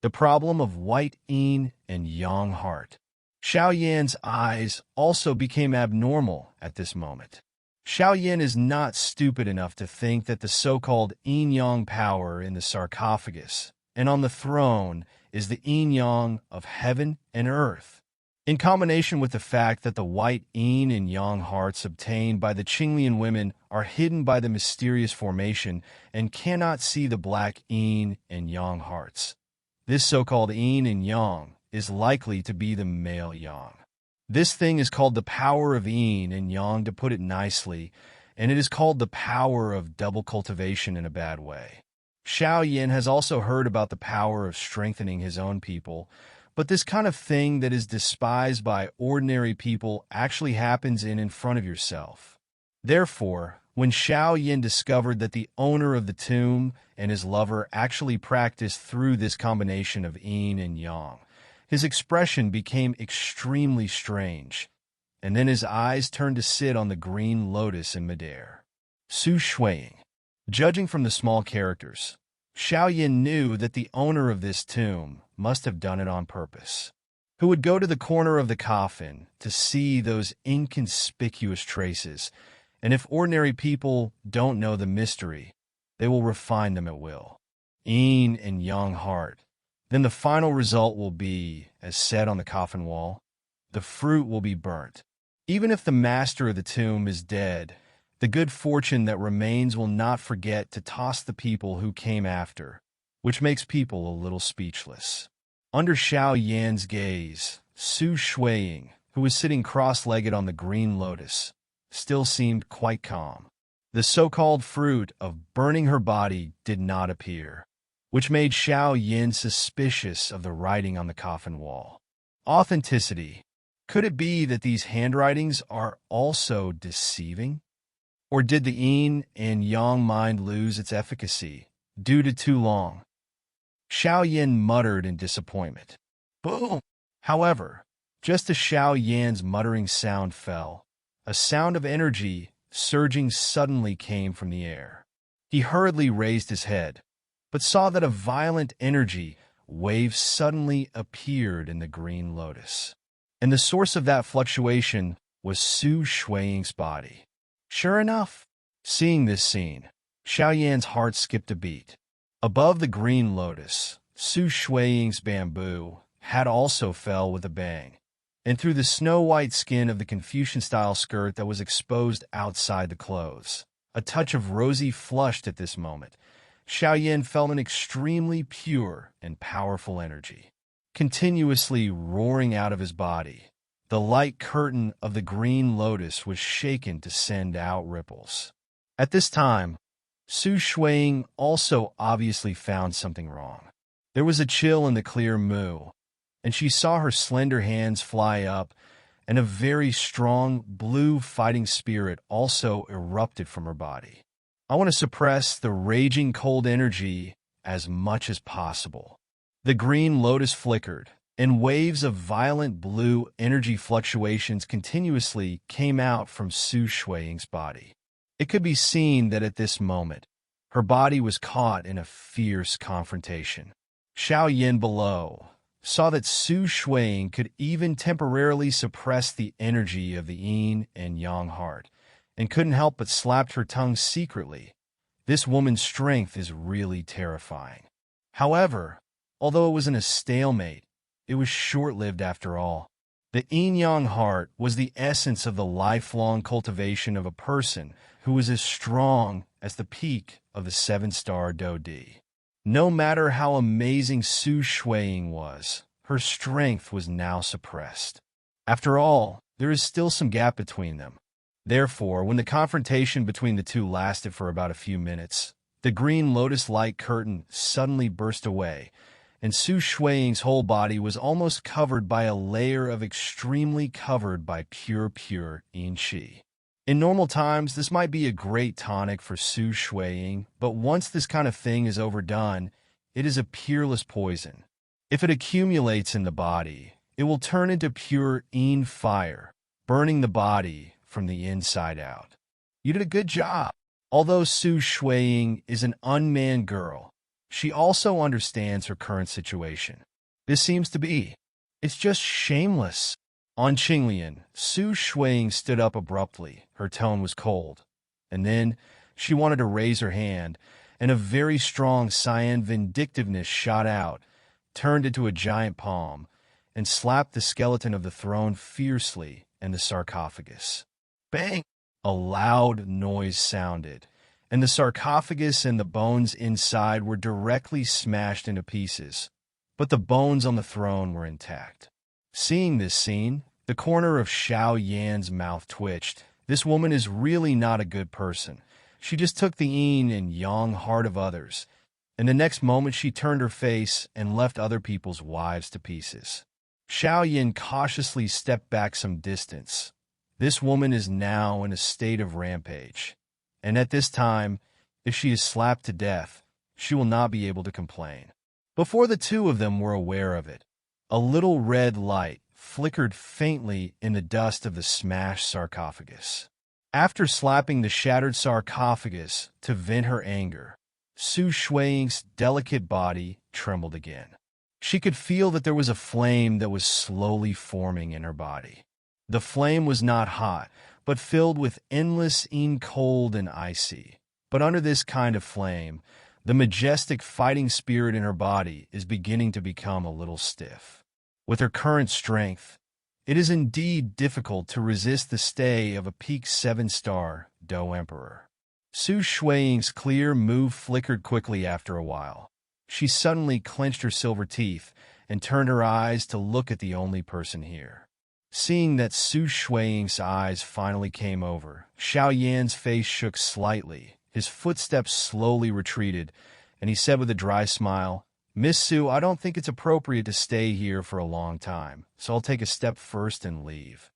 the problem of white yin and yang heart. Xiao Yan's eyes also became abnormal at this moment. Xiao Yan is not stupid enough to think that the so-called yin-yang power in the sarcophagus and on the throne is the yin-yang of heaven and earth. In combination with the fact that the white yin and yang hearts obtained by the Qinglian women are hidden by the mysterious formation and cannot see the black yin and yang hearts, this so-called yin and yang is likely to be the male yang. This thing is called the power of yin and yang, to put it nicely, and it is called the power of double cultivation in a bad way. Xiao Yan has also heard about the power of strengthening his own people, but this kind of thing that is despised by ordinary people actually happens in front of yourself. Therefore, when Xiao Yan discovered that the owner of the tomb and his lover actually practiced through this combination of yin and yang, his expression became extremely strange, and then his eyes turned to sit on the green lotus in midair. Su Shuiying. Judging from the small characters, Xiao Yan knew that the owner of this tomb must have done it on purpose. Who would go to the corner of the coffin to see those inconspicuous traces, and if ordinary people don't know the mystery, they will refine them at will. Yin and yang heart. Then the final result will be, as said on the coffin wall, the fruit will be burnt. Even if the master of the tomb is dead, the good fortune that remains will not forget to toss the people who came after, which makes people a little speechless. Under Xiao Yan's gaze, Su Shuiying, who was sitting cross-legged on the green lotus, still seemed quite calm. The so-called fruit of burning her body did not appear, which made Xiao Yan suspicious of the writing on the coffin wall. Authenticity. Could it be that these handwritings are also deceiving? Or did the yin and yang mind lose its efficacy due to too long? Xiao Yan muttered in disappointment. Boom! However, just as Xiao Yan's muttering sound fell, a sound of energy surging suddenly came from the air. He hurriedly raised his head, but saw that a violent energy wave suddenly appeared in the green lotus. And the source of that fluctuation was Su Shuiying's body. Sure enough, seeing this scene, Xiao Yan's heart skipped a beat. Above the green lotus, Su Shuiying's bamboo had also fell with a bang, and through the snow-white skin of the Confucian-style skirt that was exposed outside the clothes, a touch of rosy flushed at this moment. Xiao Yan felt an extremely pure and powerful energy, continuously roaring out of his body. The light curtain of the green lotus was shaken to send out ripples. At this time, Su Shuiying also obviously found something wrong. There was a chill in the clear moo, and she saw her slender hands fly up, and a very strong blue fighting spirit also erupted from her body. I want to suppress the raging cold energy as much as possible. The green lotus flickered, and waves of violent blue energy fluctuations continuously came out from Su Shuiying's body. It could be seen that at this moment, her body was caught in a fierce confrontation. Xiao Yan below saw that Su Shuiying could even temporarily suppress the energy of the yin and yang heart, and couldn't help but slapped her tongue secretly. This woman's strength is really terrifying. However, although it was in a stalemate, it was short-lived after all. The yin-yang heart was the essence of the lifelong cultivation of a person who was as strong as the peak of the seven-star Dodi. No matter how amazing Su Shuiying was, her strength was now suppressed. After all, there is still some gap between them. Therefore, when the confrontation between the two lasted for about a few minutes, the green lotus-like curtain suddenly burst away, and Su Shuiying's whole body was almost covered by a layer of extremely covered by pure yin qi. In normal times, this might be a great tonic for Su Shuiying, but once this kind of thing is overdone, it is a peerless poison. If it accumulates in the body, it will turn into pure yin fire, burning the body from the inside out. You did a good job. Although Su Shuiying is an unmanned girl, She also understands her current situation. This seems to be. It's just shameless. On Qinglian, Su Shuiying stood up abruptly. Her tone was cold. And then she wanted to raise her hand, and a very strong cyan vindictiveness shot out, turned into a giant palm, and slapped the skeleton of the throne fiercely in the sarcophagus. Bang! A loud noise sounded, and the sarcophagus and the bones inside were directly smashed into pieces, but the bones on the throne were intact. Seeing this scene, the corner of Xiao Yan's mouth twitched. This woman is really not a good person. She just took the yin and yang heart of others, and the next moment she turned her face and left other people's wives to pieces. Xiao Yan cautiously stepped back some distance. This woman is now in a state of rampage, and at this time, if she is slapped to death, she will not be able to complain. Before the two of them were aware of it, a little red light flickered faintly in the dust of the smashed sarcophagus. After slapping the shattered sarcophagus to vent her anger, Su Shuiying's delicate body trembled again. She could feel that there was a flame that was slowly forming in her body. The flame was not hot, but filled with endless cold and icy. But under this kind of flame, the majestic fighting spirit in her body is beginning to become a little stiff. With her current strength, it is indeed difficult to resist the stay of a peak 7-star Do Emperor. Su Shuiying's clear move flickered quickly after a while. She suddenly clenched her silver teeth and turned her eyes to look at the only person here. Seeing that Su Shuiying's eyes finally came over, Xiao Yan's face shook slightly. His footsteps slowly retreated, and he said with a dry smile, "Miss Su, I don't think it's appropriate to stay here for a long time, so I'll take a step first and leave."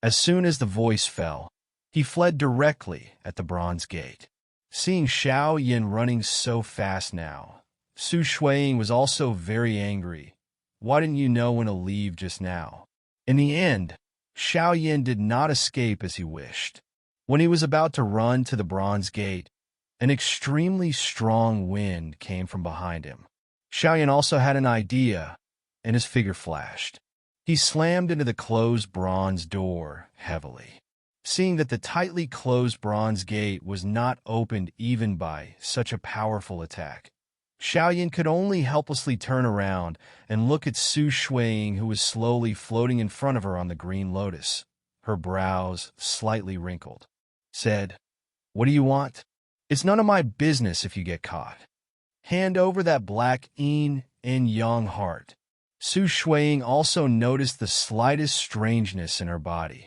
As soon as the voice fell, he fled directly at the bronze gate. Seeing Xiao Yan running so fast now, Su Shuiying was also very angry. Why didn't you know when to leave just now? In the end, Xiao Yan did not escape as he wished. When he was about to run to the bronze gate, an extremely strong wind came from behind him. Xiao Yan also had an idea, and his figure flashed. He slammed into the closed bronze door heavily. Seeing that the tightly closed bronze gate was not opened even by such a powerful attack, Xiao Yan could only helplessly turn around and look at Su Shuiying, who was slowly floating in front of her on the green lotus, her brows slightly wrinkled. Said, "What do you want? It's none of my business if you get caught. Hand over that black yin and yang heart." Su Shuiying also noticed the slightest strangeness in her body,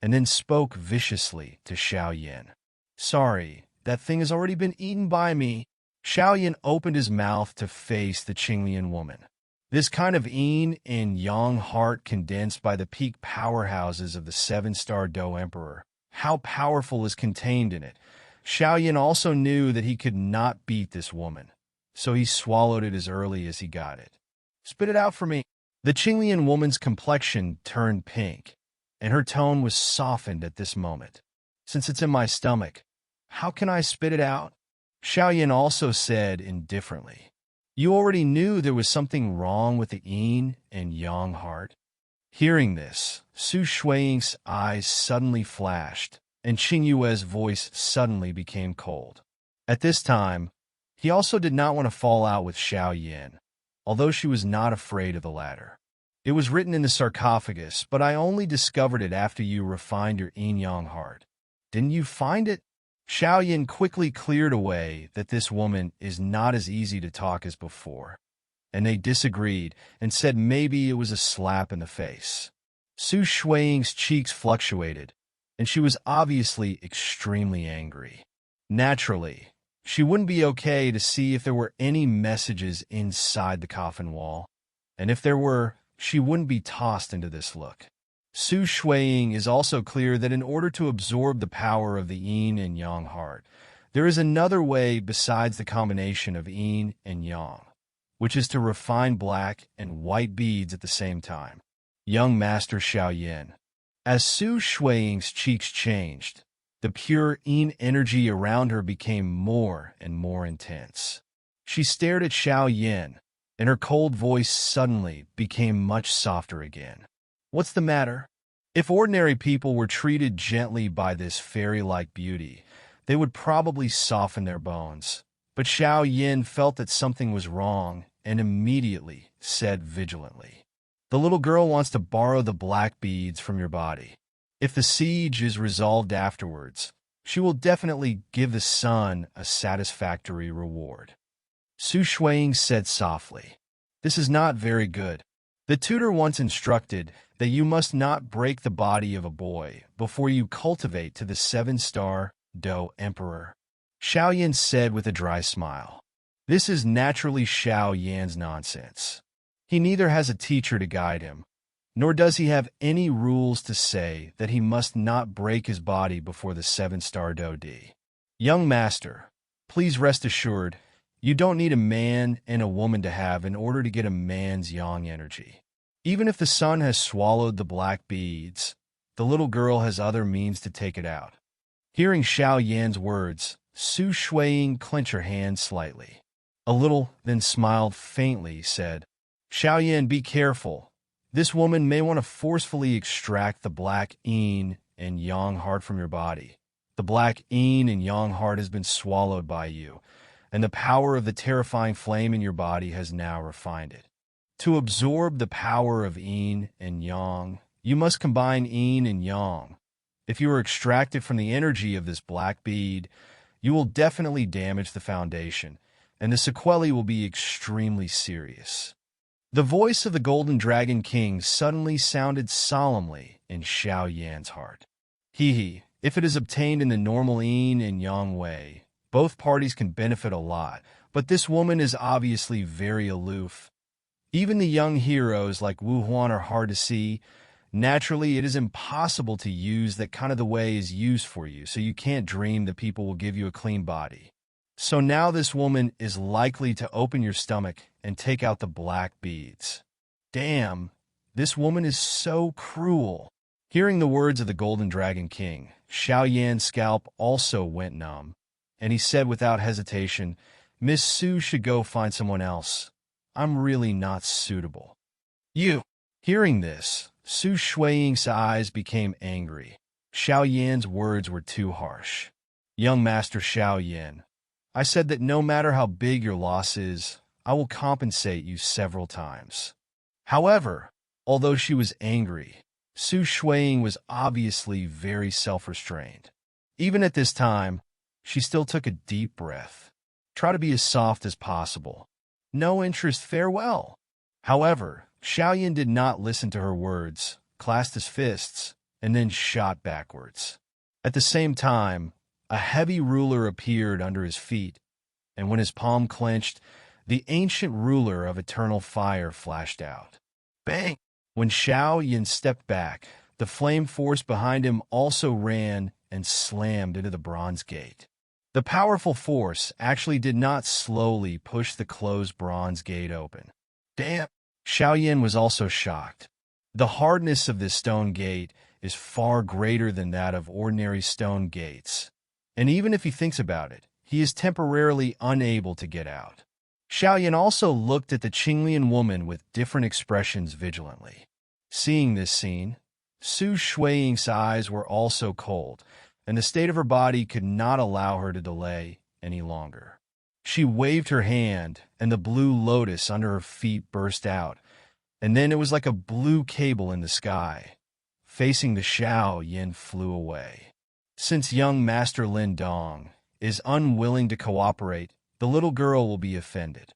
and then spoke viciously to Xiao Yan. "Sorry, that thing has already been eaten by me." Xiao Yan opened his mouth to face the Qinglian woman. This kind of yin and yang heart condensed by the peak powerhouses of the 7-star Do Emperor. How powerful is contained in it? Xiao Yan also knew that he could not beat this woman, so he swallowed it as early as he got it. "Spit it out for me." The Qinglian woman's complexion turned pink, and her tone was softened at this moment. "Since it's in my stomach, how can I spit it out?" Xiao Yan also said indifferently, "You already knew there was something wrong with the yin and yang heart." Hearing this, Su Shuiying's eyes suddenly flashed, and Qing Yue's voice suddenly became cold. At this time, he also did not want to fall out with Xiao Yan, although she was not afraid of the latter. "It was written in the sarcophagus, but I only discovered it after you refined your yin-yang heart. Didn't you find it?" Xiao Yan quickly cleared away that this woman is not as easy to talk as before, and they disagreed and said maybe it was a slap in the face. Su Shuiying's cheeks fluctuated, and she was obviously extremely angry. Naturally, she wouldn't be okay to see if there were any messages inside the coffin wall, and if there were, she wouldn't be tossed into this look. Su Shuiying is also clear that in order to absorb the power of the yin and yang heart, there is another way besides the combination of yin and yang, which is to refine black and white beads at the same time. Young Master Xiao Yan. As Su Shuiying's cheeks changed, the pure yin energy around her became more and more intense. She stared at Xiao Yin, and her cold voice suddenly became much softer again. What's the matter? If ordinary people were treated gently by this fairy-like beauty, they would probably soften their bones. But Xiao Yin felt that something was wrong and immediately said vigilantly, "The little girl wants to borrow the black beads from your body. If the siege is resolved afterwards, she will definitely give the sun a satisfactory reward." Su Shuiying said softly, "This is not very good. The tutor once instructed that you must not break the body of a boy before you cultivate to the 7-star Do Emperor." Xiao Yin said with a dry smile. This is naturally Xiao Yan's nonsense. He neither has a teacher to guide him, nor does he have any rules to say that he must not break his body before the 7-star Do Di. Young master, please rest assured, you don't need a man and a woman to have in order to get a man's yang energy. Even if the sun has swallowed the black beads, the little girl has other means to take it out. Hearing Xiao Yan's words, Su Shuiying clenched her hand slightly. A little, then smiled faintly, said, "Xiao Yan, be careful. This woman may want to forcefully extract the black yin and yang heart from your body. The black yin and yang heart has been swallowed by you, and the power of the terrifying flame in your body has now refined it. To absorb the power of yin and yang, you must combine yin and yang. If you are extracted from the energy of this black bead, you will definitely damage the foundation, and the sequelae will be extremely serious." The voice of the Golden Dragon King suddenly sounded solemnly in Xiao Yan's heart. If it is obtained in the normal yin and yang way, both parties can benefit a lot, but this woman is obviously very aloof. Even the young heroes like Wu Huan are hard to see. Naturally, it is impossible to use that kind of the way is used for you, so you can't dream that people will give you a clean body. So now this woman is likely to open your stomach and take out the black beads. Damn, this woman is so cruel. Hearing the words of the Golden Dragon King, Xiao Yan's scalp also went numb, and he said without hesitation, "Miss Su should go find someone else. I'm really not suitable." "You!" Hearing this, Su Shuiying's eyes became angry. Xiao Yan's words were too harsh. "Young Master Xiao Yan, I said that no matter how big your loss is, I will compensate you several times." However, although she was angry, Su Shuiying was obviously very self-restrained. Even at this time, she still took a deep breath. Try to be as soft as possible. No interest, farewell. However, Xiao Yan did not listen to her words, clasped his fists, and then shot backwards. At the same time, a heavy ruler appeared under his feet, and when his palm clenched, the ancient ruler of eternal fire flashed out. Bang! When Xiao Yan stepped back, the flame force behind him also ran and slammed into the bronze gate. The powerful force actually did not slowly push the closed bronze gate open. Damn! Xiao Yan was also shocked. The hardness of this stone gate is far greater than that of ordinary stone gates, and even if he thinks about it, he is temporarily unable to get out. Xiao Yan also looked at the Qinglian woman with different expressions vigilantly. Seeing this scene, Su Shuiying's eyes were also cold, and the state of her body could not allow her to delay any longer. She waved her hand, and the blue lotus under her feet burst out, and then it was like a blue cable in the sky. Facing the Xiao Yan flew away. Since young Master Lin Dong is unwilling to cooperate, the little girl will be offended.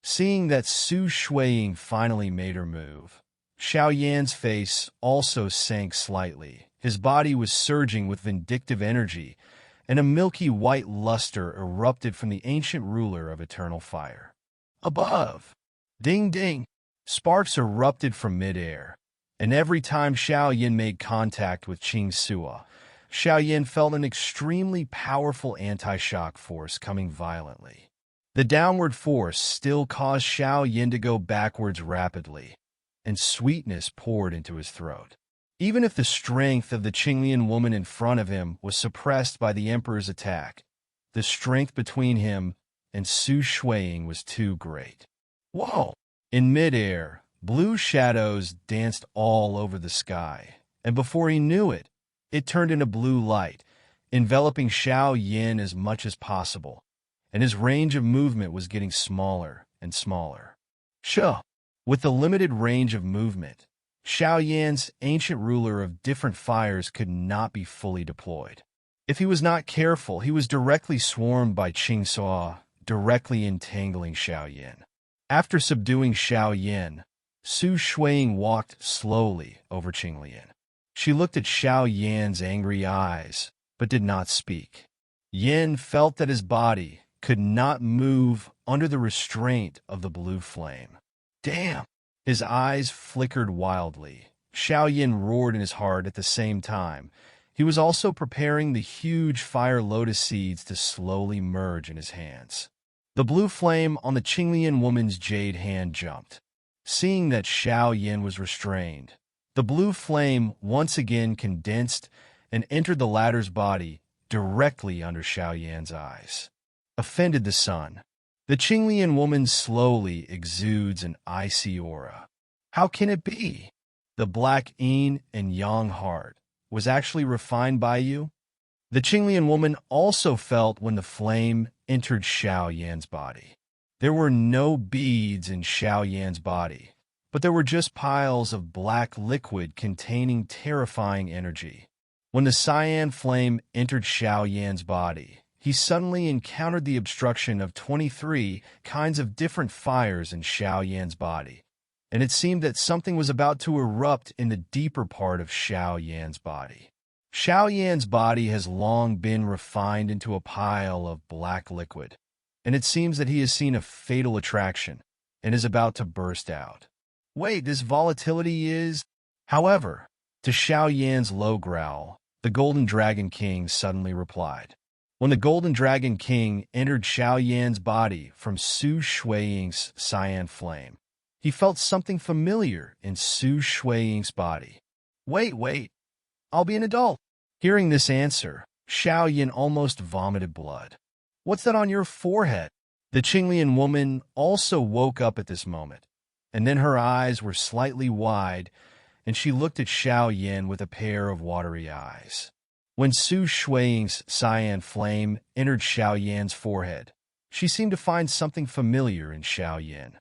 Seeing that Su Shuiying finally made her move, Xiao Yan's face also sank slightly. His body was surging with vindictive energy, and a milky white luster erupted from the ancient ruler of eternal fire. Above, ding ding, sparks erupted from midair, and every time Xiao Yan made contact with Qing Sua, Xiao Yan felt an extremely powerful anti-shock force coming violently. The downward force still caused Xiao Yan to go backwards rapidly, and sweetness poured into his throat. Even if the strength of the Qinglian woman in front of him was suppressed by the Emperor's attack, the strength between him and Su Shuiying was too great. Whoa! In midair, blue shadows danced all over the sky, and before he knew it, it turned into blue light, enveloping Xiao Yin as much as possible, and his range of movement was getting smaller and smaller. Sure. With the limited range of movement, Xiao Yan's ancient ruler of different fires could not be fully deployed. If he was not careful, he was directly swarmed by Qing Suo, directly entangling Xiao Yan. After subduing Xiao Yan, Su Shuiying walked slowly over Qing Lian. She looked at Xiao Yan's angry eyes, but did not speak. Yan felt that his body could not move under the restraint of the blue flame. Damn! His eyes flickered wildly. Xiao Yan roared in his heart at the same time. He was also preparing the huge fire lotus seeds to slowly merge in his hands. The blue flame on the Qinglian woman's jade hand jumped. Seeing that Xiao Yan was restrained, the blue flame once again condensed and entered the latter's body directly under Xiao Yan's eyes. Offended the sun, the Qinglian woman slowly exudes an icy aura. How can it be? The black yin and yang heart was actually refined by you? The Qinglian woman also felt when the flame entered Xiao Yan's body. There were no beads in Xiao Yan's body, but there were just piles of black liquid containing terrifying energy. When the cyan flame entered Xiao Yan's body, he suddenly encountered the obstruction of 23 kinds of different fires in Xiao Yan's body, and it seemed that something was about to erupt in the deeper part of Xiao Yan's body. Xiao Yan's body has long been refined into a pile of black liquid, and it seems that he has seen a fatal attraction and is about to burst out. Wait, this volatility is... However, to Xiao Yan's low growl, the Golden Dragon King suddenly replied. When the Golden Dragon King entered Xiao Yan's body from Su Shuiying's cyan flame, he felt something familiar in Su Shuiying's body. Wait, I'll be an adult. Hearing this answer, Xiao Yan almost vomited blood. What's that on your forehead? The Qinglian woman also woke up at this moment, and then her eyes were slightly wide, and she looked at Xiao Yan with a pair of watery eyes. When Su Shuiying's cyan flame entered Xiao Yan's forehead, she seemed to find something familiar in Xiao Yan.